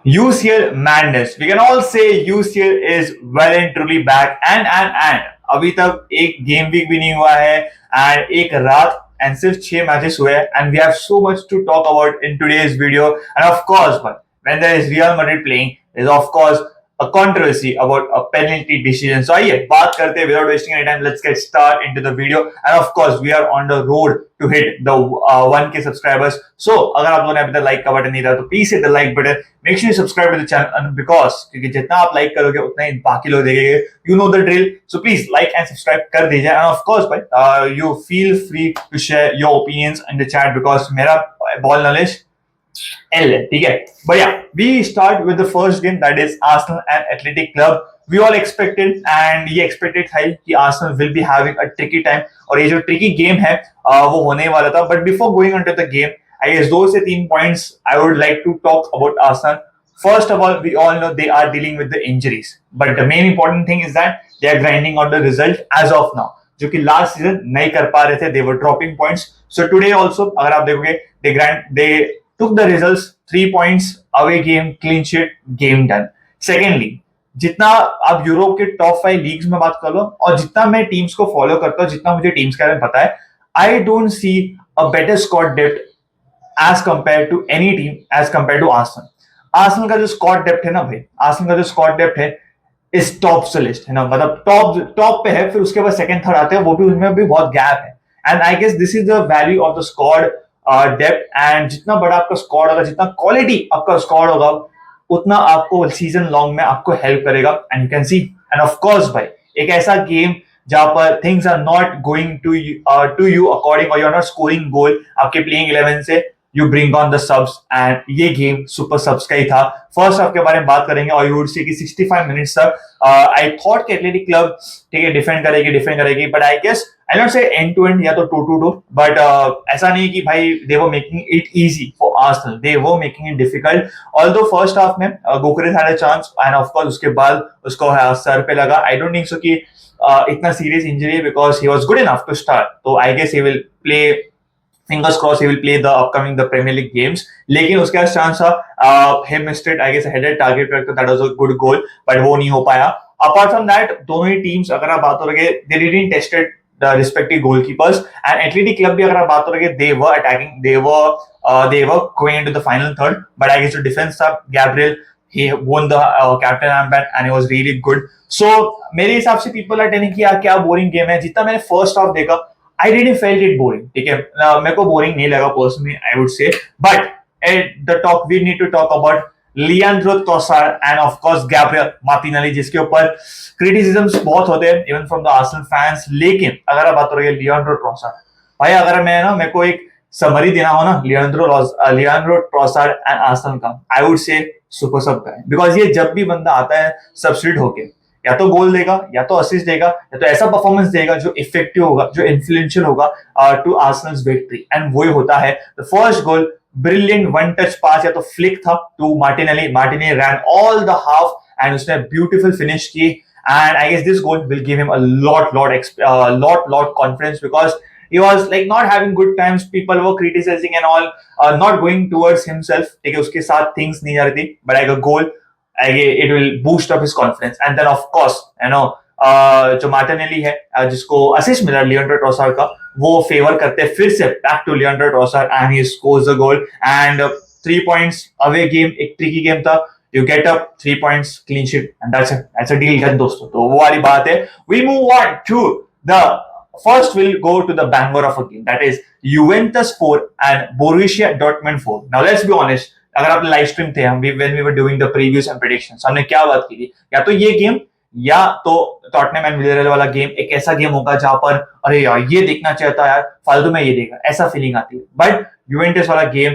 UCL madness. We can all say UCL is well and truly back and अभी तक एक game week भी नहीं हुआ है एंड एक रात एंड सिर्फ 6 मैचेस हुए and we have so much to talk about in today's video and of course but when there is Real Madrid playing is of course a controversy about a penalty decision. So आइए बात करते हैं without wasting any time. Let's get start into the video. And of course, we are on the road to hit the 1K subscribers. So अगर आप लोगों ने अभी तक like का बटन नहीं था तो please hit the like button. Make sure you subscribe to the channel and because क्योंकि जितना आप like करोगे उतना ही बाकी लोग देखेंगे. You know the drill. So please like and subscribe कर दीजिए. And of course, भाई you feel free to share your opinions in the chat because मेरा ball knowledge L है, ठीक है भैया. We start with the first game that is Arsenal and Athletic Club. We all expected and ये expected था कि Arsenal will be having a tricky time और ये जो tricky game है वो होने वाला था. But before going into the game, I guess 2 से 3 points I would like to talk about Arsenal. First of all, we all know they are dealing with the injuries, but the main important thing is that they are grinding out the result as of now. जो कि last season नहीं कर पा रहे थे, they were dropping points. So today also अगर आप देखोगे they took the results, 3 points, away game, clean sheet, game done. Secondly, जितना आप यूरोप के टॉप 5 लीग्स में बात कर लो और जितना मैं टीम्स को फॉलो करता हूँ, जितना मुझे टीम्स के बारे में पता है, I don't see a better squad depth as compare to any team as compare to Arsenal. Arsenal का जो स्क्वाड डेप्थ है ना भाई, आर्सेनल का जो स्क्वाड डेप्थ है इस टॉप से लिस्ट है ना, मतलब टॉप पे है, फिर उसके बाद सेकंड थर्ड आते हैं, वो भी उनमें भी बहुत गैप है. And I guess this is the value of the squad depth. एंड जितना बड़ा आपका स्क्वाड होगा, जितना क्वालिटी आपका स्क्वाड होगा, उतना आपको सीजन लॉन्ग में आपको हेल्प करेगा. And you can see and of course भाई एक ऐसा गेम जहां पर things are not going to you according और you are not scoring goal आपके प्लेइंग 11 से, you bring on the subs and ये गेम सुपर सब्स का ही था. फर्स्ट हाफ के बारे में बात करेंगे और यू वुड सी कि 65 मिनट्स तक आई थॉट कि एथलेटिक क्लब ठीक है डिफेंड करेगी but I guess I not say end to end या तो 2-2 बट ऐसा नहीं कि भाई they were making it easy for Arsenal, they were making it difficult. Although first half में Gyokeres had a chance and of course उसके बाद उसको सर पे लगा. आई डोंट थिंक सो कि इतना सीरियस इंजरी है because he was good enough to start, तो I guess he will play, fingers crossed he will play the Premier League games. लेकिन उसके बाद चांस था, he missed it, I guess headed target पर, that was a good goal but वो नहीं हो पाया. Apart from that दोनों ही teams अगर आप बात हो रहे they didn't tested the respective goalkeepers and Athletic Club भी अगर आप बात हो रहे they were attacking, they were going into the final third but I guess the defense था Gabriel, he won the captain armband and he was really good. So मेरे हिसाब से people are telling कि क्या boring game है. जितना मैंने first half देखा I didn't felt it boring. ठीक है, मेरे को बोरिंग नहीं लगा personally, I would say. But at the top, we need to talk about Leandro Trossard and of course Gabriel Martinelli, जिसके ऊपर criticisms बहुत होते हैं even from the Arsenal fans. लेकिन अगर आप बात करोगे Leandro Trossard, भाई अगर मैं ना मेरे को एक समरी देना हो ना Leandro Trossard and Arsenal का, I would say super sub का है because ये जब भी बंदा आता है substitute होके या तो गोल देगा या तो असिस्ट देगा या तो ऐसा परफॉर्मेंस देगा जो इफेक्टिव होगा, जो इन्फ्लुएंशियल होगा टू आर्सेनल्स विक्ट्री. एंड वही होता है. The first goal brilliant one touch pass या तो फ्लिक था to Martinelli ran all the half and उसने ब्यूटीफुल फिनिश की. And I guess this goal will give him a lot confidence because he was like not having good times, people were criticizing and all, not going towards himself, ठीक है, उसके साथ things नहीं जा रही थी, but like a goal it will boost up his confidence. And then of course you know जो Martinelli है जिसको असिस्ट मिला लिएंड्रो ट्रोसार्ड का, वो फेवर करते हैं फिर से back to Leandro Trossard and he scores the goal. And 3 points away game, एक ट्रिकी गेम था, you get up 3 points clean sheet and that's a deal दोस्तों. तो वो वाली बात है. We move on to the first, we'll go to the banger of a game, that is Juventus 4 and Borussia Dortmund 4. Now let's be honest, अगर आपने live stream थे हम when we were doing the previews and predictions, हमने क्या बात की थी, या तो ये गेम या तो टॉटनहम एंड विलियरेल वाला गेम एक ऐसा गेम होगा जहां पर अरे यार ये देखना चाहिए था यार, फालतू में ये देखा, ऐसा फीलिंग आती है. बट यूवेंटस वाला गेम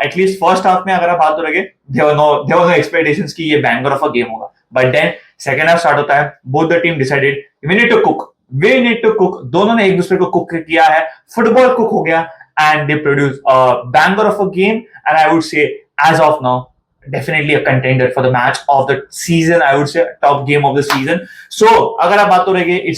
एटलीस्ट फर्स्ट हाफ में अगर आप बात करोगे देयर वर नो एक्सपेक्टेशंस कि ये बैंगर ऑफ अ गेम होगा. But then second half start होता है, both the team decided we need to cook. दोनों ने एक दूसरे को कुक किया है, फुटबॉल कुक हो गया and they produce a banger of a game. And I would say as of now definitely a contender for the match of the season. I would say top game of the season. So अगर आप बात हो रही है, it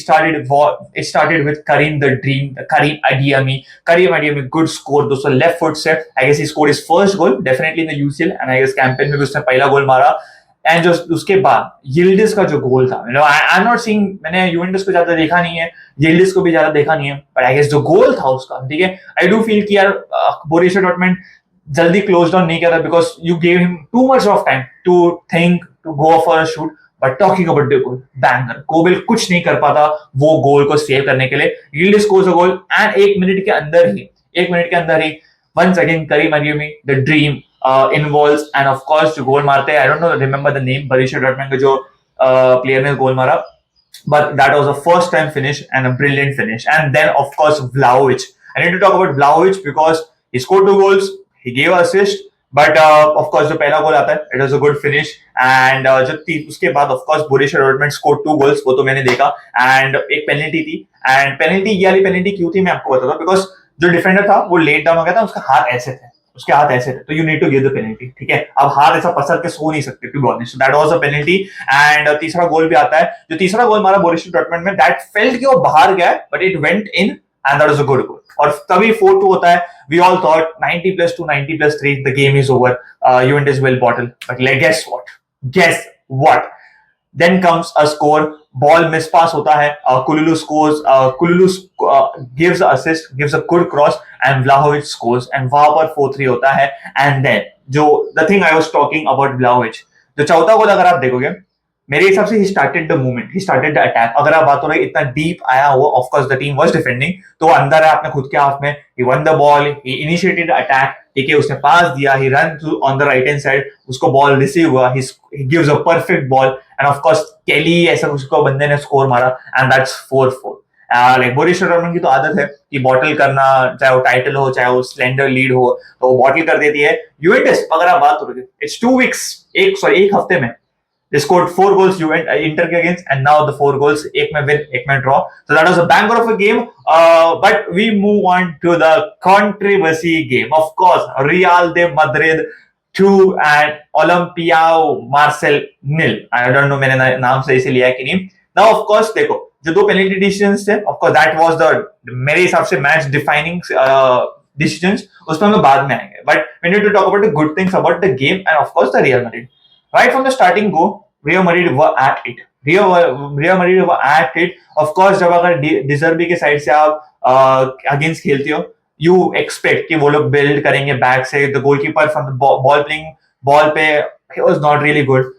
started with Karim the Dream, Karim Adeyemi. Karim Adeyemi good score, दोस्तों left foot से. I guess he scored his first goal definitely in the UCL, and I guess campaign में भी उसने पहला गोल मारा. एंड जो उसके बाद यिल्डिज का जो गोल था, आई एम नॉट सीइंग, मैंने यूवेंटस को ज्यादा देखा नहीं है, यिल्डिज को भी ज्यादा देखा नहीं है, बट आई गेस जो गोल था उसका, ठीक है, आई डू फील कि यार बोरुसिया डॉर्टमुंड जल्दी क्लोज डाउन नहीं कर रहा, because you gave him too much of time to think, to go for a shoot. But talking about the goal, banger, Kobel कुछ नहीं कर पाता वो गोल को सेव करने के लिए. यिल्डिज स्कोर्स अ गोल एंड एक मिनट के अंदर ही once again Karim Adeyemi, the dream, involves, and of course जो गोल मारते हैं, I don't know, remember the name, Borussia Dortmund का जो प्लेयर ने गोल मारा, but that was a first time finish and a brilliant finish. And then of course Vlahovic, I need to talk about Vlahovic because he scored 2 goals, he gave assist, but of course जो पहला गोल आता है, it was a good finish. And जब उसके बाद of course Borussia Dortmund scored 2 goals, वो तो मैंने देखा, and एक पेनल्टी थी, and पेनल्टी, ये वाली पेनल्टी क्यों थी मैं आपको बताता हूँ, बिकॉज जो डिफेंडर था वो लेट डाउन हो गया था, उसके हाथ ऐसे थे, तो you need to give the penalty, ठीक है. अब हाथ ऐसा पसर के सो नहीं सकते, to be honest, that was a penalty. And तीसरा गोल भी आता है, जो तीसरा गोल मारा बोरुसिया डॉर्टमुंड में, दैट फेल्ट कि वो बाहर गया, but it went in and that was a good goal. और तभी 4-2 होता है. We all thought 90+2, 90+3, the game is over, Juventus will bottle, but guess what, then comes a score, ball mispass होता है, Kululu scores, Kululu gives an assist, gives a good cross, and Vlahovic scores, and वहां पर 4-3 होता है. And then जो the thing I was talking about Vlahovic, जो चौथा गोल अगर आप देखोगे, मेरे हिसाब से he started the movement, he started the attack. अगर आप बात हो रही इतना डीप आया हुआ, of course the team was defending, तो अंदर है अपने खुद के हाथ में, he won the ball, he initiated the attack, ठीक है, उसने पास दिया, he ran through on the right hand side, उसको बॉल रिसीव हुआ, he gives a perfect ball, and of course Kelly ऐसा उसको बंदे ने स्कोर मारा, and that's 4-4. Like Borussia Dortmund की तो आदत है कि बॉटल करना, चाहे वो टाइटल हो, चाहे वो स्लेंडर लीड हो, तो वो बॉटल कर देती है. यूवेंटस अगर आप बात करोगे, इट्स 2 weeks, एक हफ्ते में they scored 4 goals Inter के against, and now the 4 goals, एक में win, एक में draw. So that was a banger of a game. But we move on to the controversy game. Of course, Real de Madrid 2 and Olympiacos Marseille 0. I don't know मैंने नाम सही से लिया है कि नहीं. Now of course देखो, जो 2 penalty decisions थे, of course that was the, मेरे हिसाब से match defining decisions, उसमें हम बाद में आएंगे. But we need to talk about the good things about the game and of course the Real Madrid. Right from the starting go, Real Madrid were at it. Real Madrid were at it. Of course, जब अगर डिजर्बी के side से आप against खेलते हो, you expect कि वो लोग बिल्ड करेंगे बैक से. The goalkeeper from the ball पे, he was not really good.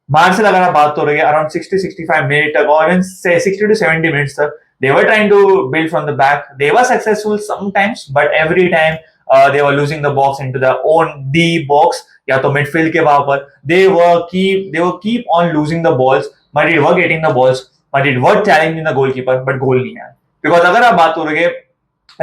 Marcel अगर आप बात हो रही है, around 60-65 minutes तक, or even say 60 to 70 minutes तक, they were trying to build from the back. They were successful sometimes, but every time they were losing the box into their own D box, या तो midfield के वहां पर. they were keep on losing the balls, Madrid were getting the balls, Madrid were challenging the goalkeeper, but गोल नहीं आया. Because अगर आप बात हो रही है,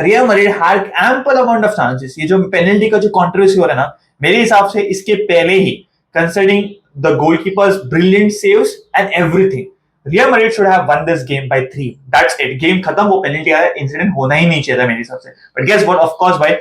Real Madrid had ample amount of chances. ये जो पेनल्टी का जो कंट्रोवर्सी हो रहा है ना, मेरे हिसाब से इसके पहले ही, considering the goalkeeper's brilliant saves and everything, Real Madrid should have won this game by 3. That's it. Game खत्म, वो पेनल्टी आया, इंसिडेंट होना ही नहीं चाहिए था मेरे हिसाब से. But guess what? Of course, भाई,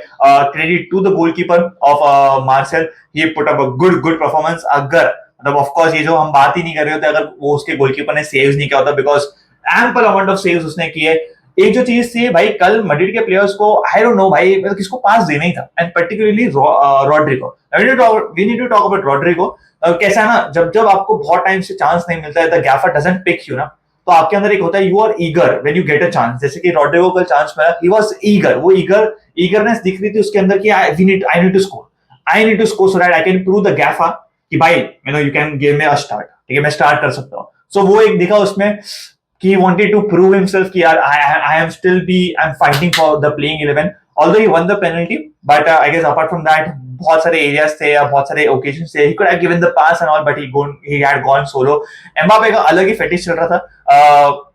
credit to the goalkeeper of Marseille. He put up a good performance. अगर मतलब of course ये जो हम बात ही नहीं कर रहे होते अगर वो उसके गोलकीपर ने सेव्स नहीं किया होता, because ample amount of saves उसने किए. एक जो चीज थी भाई, कल मैड्रिड के प्लेयर्स को, आई डोंट नो भाई, किसको पास देना ही था, and particularly Rodrigo. We need to talk about Rodrigo. कैसा ना, जब आपको बहुत टाइम से चांस नहीं मिलता है, the gaffer doesn't pick you ना, तो आपके अंदर एक होता है, you are eager when you get a chance. जैसे कि रॉड्रिगो को चांस मिला, ही वाज ईगर, वो ईगरनेस दिख रही थी उसके अंदर कि I need to score so that I can prove the gaffer कि भाई you can give me a start, ठीक है, मैं स्टार्ट कर सकता हूँ. सो वो एक दिखा उसमें कि he wanted to prove himself कि यार I'm fighting for the playing 11. Although he won the penalty, but I guess apart from that, बहुत सारे areas थे या बहुत सारे occasions थे, he could have given the pass and all, but he had gone solo. Mbappe का अलग ही fetish चल रहा था.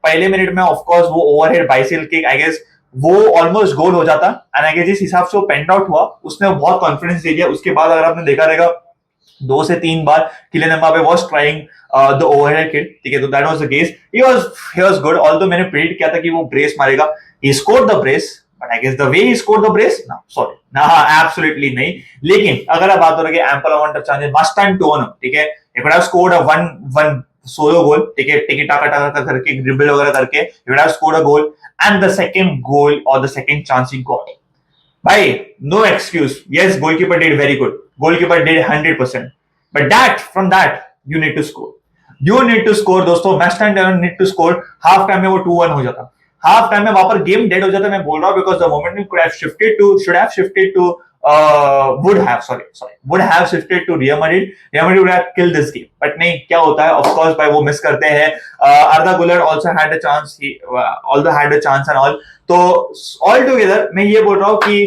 पहले मिनट में of course वो overhead bicycle kick, I guess वो ऑलमोस्ट गोल हो जाता, एंड आई गेस जिस हिसाब से वो पेंट आउट हुआ, उसने बहुत कॉन्फिडेंस दे दिया. उसके बाद अगर आपने देखा रहेगा 2 से 3 बार Kylian Mbappe was trying the overhead kick, ठीक है, तो that was the case. He was good. Although मैंने प्रेडिक्ट किया था कि वो ब्रेस मारेगा, he scored the brace, but I guess the way he scored the brace, ना सॉरी, ना एब्सोल्युटली नहीं। लेकिन अगर आप बात हो रही है ample amount of chances, must time to one, ठीक है, he could have scored a one solo goal, ठीक है, टिकी टाका टाका करके ड्रिबल वगैरह करके he would have scored a goal, and the second goal or the second chance he got, भाई no excuse, yes goalkeeper did very good, goalkeeper did 100%, but that from that you need to score, you need to score दोस्तों, match time need to score, half time में वो 2-1 हो जाता, half time में वहां पर game dead हो जाता, मैं बोल रहा हूं, because the momentum could have shifted to, should have shifted to would have shifted to Real Madrid. Real Madrid would have killed this game. But नहीं, क्या होता है, of course भाई वो मिस करते हैं, Arda Güler also had a chance, he although had a chance and all, तो all together मैं ये बोल रहा हूँ कि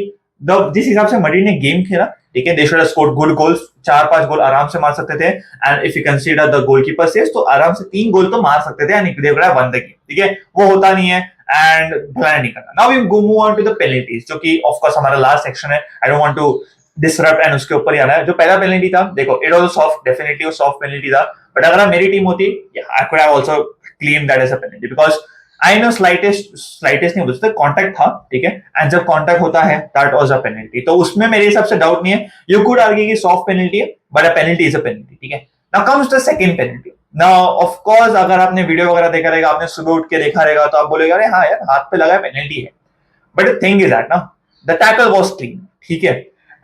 जिस हिसाब से मड्रिड ने गेम खेला, ठीक है, they should have scored good goals, 4-5 गोल आराम से मार सकते थे, and if you consider the goalkeeper saves, तो आराम से 3 गोल तो मार सकते थे, and they would have won the game, ठीक है, वो होता नहीं है, एंड भला नहीं करना। Now we go move on to the penalties, जो कि ऑफ कोर्स हमारा लास्ट सेक्शन है, I don't want to disrupt, and उसके ऊपर ही आना है। जो पहला पेनल्टी था, देखो इट वाज सॉफ्ट, डेफिनेटली वो सॉफ्ट पेनल्टी था, बट अगर मेरी टीम होती, I could have also claim that as a penalty, because I know slightest नहीं बोलते, कांटेक्ट था, ठीक है, एंड जब कांटेक्ट होता है दैट वाज अ पेनल्टी, तो उसमें मेरे हिसाब से डाउट नहीं है, यू कुड आर्ग्यू कि सॉफ्ट पेनल्टी है, but a penalty is a penalty, ठीक है। Now comes the second penalty. Now, of course, अगर आपने वीडियो वगैरह देखा रहेगा, आपने सुबह उठ के देखा रहेगा, तो आप बोलेगा अरे हाँ यार हाथ पे लगा पेनल्टी है, but the thing is that ना, द टैकल वाज क्लीन, ठीक है,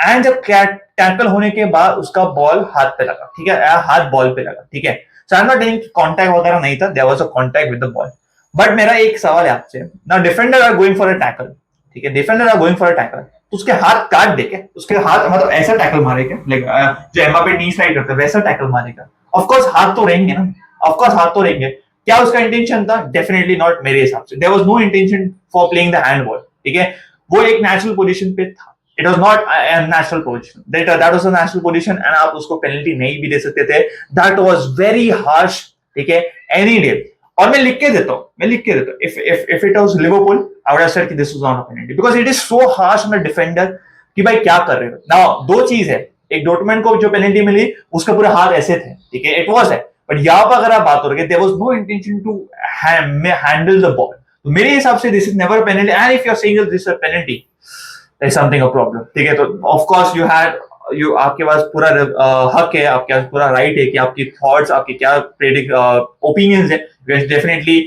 एंड जब टैकल होने के बाद उसका बॉल हाथ पे लगा, ठीक है, हाथ बॉल पे लगा, ठीक है, so I am not saying contact वगैरह नहीं था, there was a contact with the ball, but मेरा एक सवाल है आपसे, now defender are going for a tackle, ठीक है, defender are going for a tackle, तो उसके हाथ काट दे के, उसके हाथ मतलब ऐसा टैकल मारेगा, लाइक जो एम्बापे नी स्लाइड करता है वैसा टैकल मारेगा, ऑफ कोर्स हाथ तो रहेंगे ना, ऑफ कोर्स हाथ तो रहेंगे, क्या उसका इंटेंशन था, डेफिनेटली नॉट, मेरे हिसाब से there was no intention for playing the handball, ठीक है, वो एक नेचुरल पोजीशन पे था, it was not a natural position, that was a natural position, and आप उसको पेनल्टी नहीं भी दे सकते थे, दैट वाज वेरी हार्श, ठीक है, एनी डे, और मैं लिख के देता हूं, if it was Liverpool I would have said कि this was not a penalty, because it is so harsh on the defender कि भाई क्या कर रहे हो। नाउ दो चीज है, एक डॉर्टमंड को जो पेनल्टी मिली उसका पूरा हाथ ऐसे थे, ठीक है, इट वाज है, बट यहां पर अगर आप बात हो रही है, there was no intention to handle the ball, तो मेरे हिसाब से this is never a penalty, and if you are saying this is a penalty, there is something a problem, ठीक है, तो of course you had you आपके पास पूरा हक है, आपके पास पूरा राइट है कि आपकी थॉट्स, आपके क्या प्रेडिक्ट ओपिनियंस है, definitely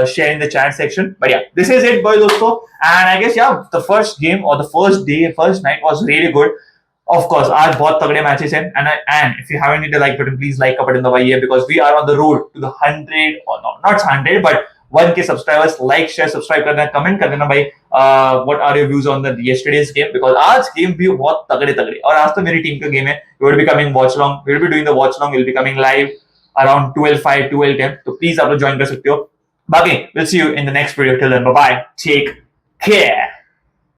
share in the chat section. But yeah, this is it, boys, दोस्तों. And I guess yeah, the first game or the first day, first night was really good. Of course, आज बहुत तगड़े matches हैं, and if you haven't hit the like button, please like का button दबाइए, because we are on the road to the 100 or not 100 but 1K subscribers. Like, share, subscribe करना, comment कर देना भाई, what are your views on the yesterday's game, because आज game भी बहुत तगड़े तगड़े, और आज तो मेरी टीम का गेम है, we will be coming watch long, we will be doing the watch long, we will be coming live around 12:05 12:10, तो प्लीज आप लोग ज्वाइन कर सकते हो। बाकी we'll see you in the next video. Till then, bye bye, take care.